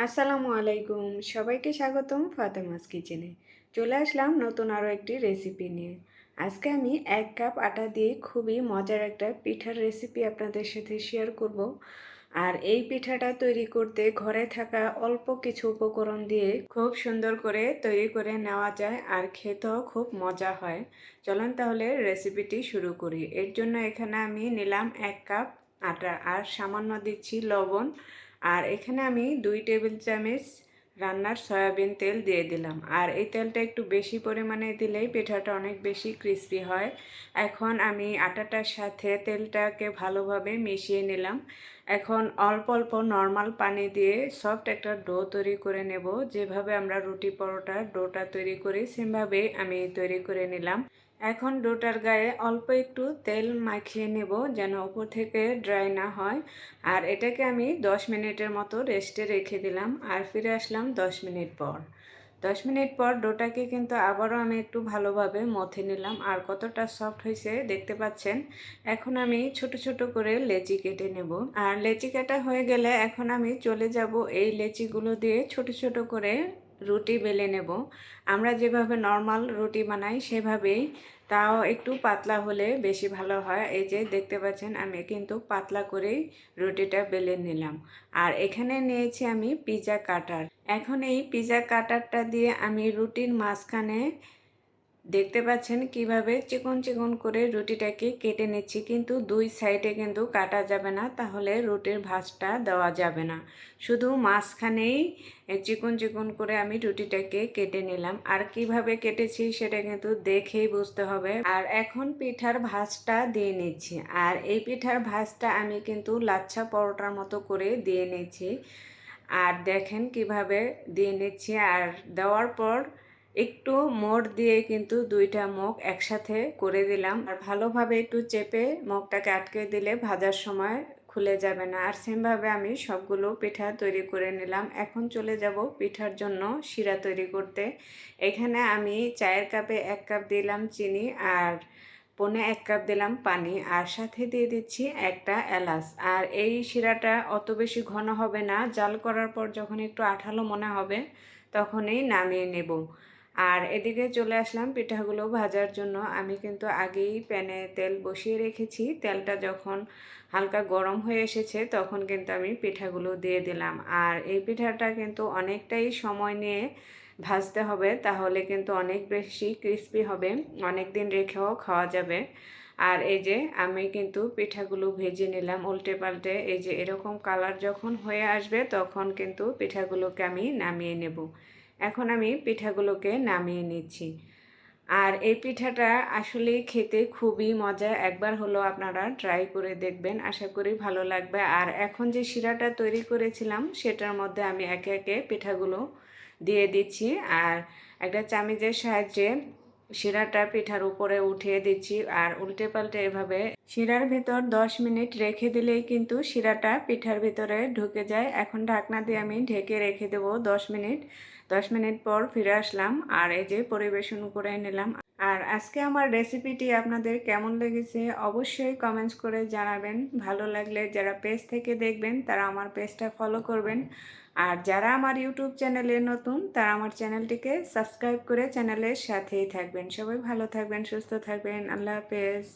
আসসালামু আলাইকুম, সবাইকে স্বাগতম ফাতেমাস কিচেনে। চলে আসলাম নতুন আরও একটি রেসিপি নিয়ে। আজকে আমি 1 কাপ আটা দিয়ে খুবই মজার একটা পিঠার রেসিপি আপনাদের সাথে শেয়ার করব। আর এই পিঠাটা তৈরি করতে ঘরে থাকা অল্প কিছু উপকরণ দিয়ে খুব সুন্দর করে তৈরি করে নেওয়া যায় আর খেতেও খুব মজা হয়। চলুন তাহলে রেসিপিটি শুরু করি। এর জন্য এখানে আমি নিলাম 1 কাপ আটা আর সামান্য দিচ্ছি লবণ। আর এখানে আমি 2 টেবিল চামচ রান্নার সয়াবিন তেল দিয়ে দিলাম। আর এই তেলটা একটু বেশি পরিমাণে দিলেই পিঠাটা অনেক বেশি ক্রিস্পি হয়। এখন আমি আটাটার সাথে তেলটাকে ভালোভাবে মিশিয়ে নিলাম। এখন অল্প অল্প নর্মাল পানি দিয়ে সফট একটা ডো তৈরি করে নেব। যেভাবে আমরা রুটি পরোটার ডোটা তৈরি করি সেমভাবে আমি তৈরি করে নিলাম। এখন ডোটার গায়ে অল্প একটু তেল মাখিয়ে নেব যেন উপর থেকে ড্রাই না হয়। আর এটাকে আমি 10 মিনিটের মতো রেস্টে রেখে দিলাম আর ফিরে আসলাম 10 মিনিট পর। 10 মিনিট পর ডোটাকে কিন্তু আবারও আমি একটু ভালোভাবে মথে নিলাম আর কতটা সফট হয়েছে দেখতে পাচ্ছেন। এখন আমি ছোট ছোট করে লেচি কেটে নেব। আর লেচি কাটা হয়ে গেলে এখন আমি চলে যাব এই লেচিগুলো দিয়ে ছোট ছোট করে রুটি বেলে নেব। আমরা যেভাবে নর্মাল রুটি বানাই সেভাবেই, তাও একটু পাতলা হলে বেশি ভালো হয়। এই যে দেখতে পাচ্ছেন আমি কিন্তু পাতলা করেই রুটিটা বেলে নিলাম। আর এখানে নিয়েছি আমি পিৎজা কাটার। এখন এই পিৎজা কাটারটা দিয়ে আমি রুটির মাঝখানে দেখতে পাচ্ছেন কিভাবে চিকন চিকন করে রুটিটাকে কেটে নিচ্ছি, কিন্তু দুই সাইডে কিন্তু কাটা যাবে না, তাহলে রুটির ভাঁজটা দেওয়া যাবে না। শুধু মাঝখানেই চিকন চিকন করে আমি রুটিটাকে কেটে নিলাম। আর কিভাবে কেটেছি সেটা কিন্তু দেখেই বুঝতে হবে। আর এখন পিঠার ভাঁজটা দিয়ে নিচ্ছি। আর এই পিঠার ভাঁজটা আমি কিন্তু লাচ্ছা পরোটার মতো করে দিয়ে নিচ্ছি। আর দেখেন কিভাবে দিয়ে নিচ্ছি। আর দেওয়ার পর একটু মোড় দিয়ে কিন্তু দুইটা মুখ একসাথে করে দিলাম। আর ভালোভাবে একটু চেপে মুখটাকে আটকে দিলে ভাজার সময় খুলে যাবে না। আর সেমভাবে আমি সবগুলো পিঠা তৈরি করে নিলাম। এখন চলে যাব পিঠার জন্য শিরা তৈরি করতে। এখানে আমি চায়ের কাপে 1 কাপ দিলাম চিনি আর 1.25 কাপ দিলাম পানি আর সাথে দিয়ে দিচ্ছি একটা এলাচ। আর এই শিরাটা অত বেশি ঘন হবে না, জাল করার পর যখন একটু আঠালো মনে হবে তখনই নামিয়ে নেব। আর এদিকে চলে আসলাম পিঠাগুলো ভাজার জন্য। আমি কিন্তু আগেই প্যানে তেল বসিয়ে রেখেছি। তেলটা যখন হালকা গরম হয়ে এসেছে তখন কিন্তু আমি পিঠাগুলো দিয়ে দিলাম। আর এই পিঠাটা কিন্তু অনেকটাই সময় নিয়ে ভাজতে হবে, তাহলে কিন্তু অনেক বেশি ক্রিস্পি হবে, অনেক দিন রেখেও খাওয়া যাবে। আর এই যে আমি কিন্তু পিঠাগুলো ভেজে নিলাম উল্টে পাল্টে। এই যে এরকম কালার যখন হয়ে আসবে তখন কিন্তু পিঠাগুলোকে আমি নামিয়ে নেব। এখন আমি পিঠাগুলোকে নামিয়ে নিচ্ছি। আর এই পিঠাটা আসলে খেতে খুবই মজা। একবার হলো আপনারা ট্রাই করে দেখবেন, আশা করি ভালো লাগবে। আর এখন যে শিরাটা তৈরি করেছিলাম সেটার মধ্যে আমি একে একে পিঠাগুলো দিয়ে দিচ্ছি। আর একটা চামিচের সাহায্যে শিরাটা পিঠার উপরে উঠিয়ে দিচ্ছি আর উল্টে পাল্টে এভাবে শিরার ভেতর 10 মিনিট রেখে দিলেই কিন্তু শিরাটা পিঠার ভিতরে ঢুকে যায়। এখন ঢাকনা দিয়ে আমি ঢেকে রেখে দেবো 10 মিনিট। 10 মিনিট পর ফিরে আসলাম আর এই যে পরিবেশন করে নিলাম। আর আজকে আমার রেসিপিটি আপনাদের কেমন লেগেছে অবশ্যই কমেন্টস করে জানাবেন। ভালো লাগলে যারা পেজ থেকে দেখবেন তারা আমার পেজটা ফলো করবেন। আর যারা আমার ইউটিউব চ্যানেলে নতুন তারা আমার চ্যানেলটিকে সাবস্ক্রাইব করে চ্যানেলের সাথেই থাকবেন। সবাই ভালো থাকবেন, সুস্থ থাকবেন। আল্লাহ হাফেজ।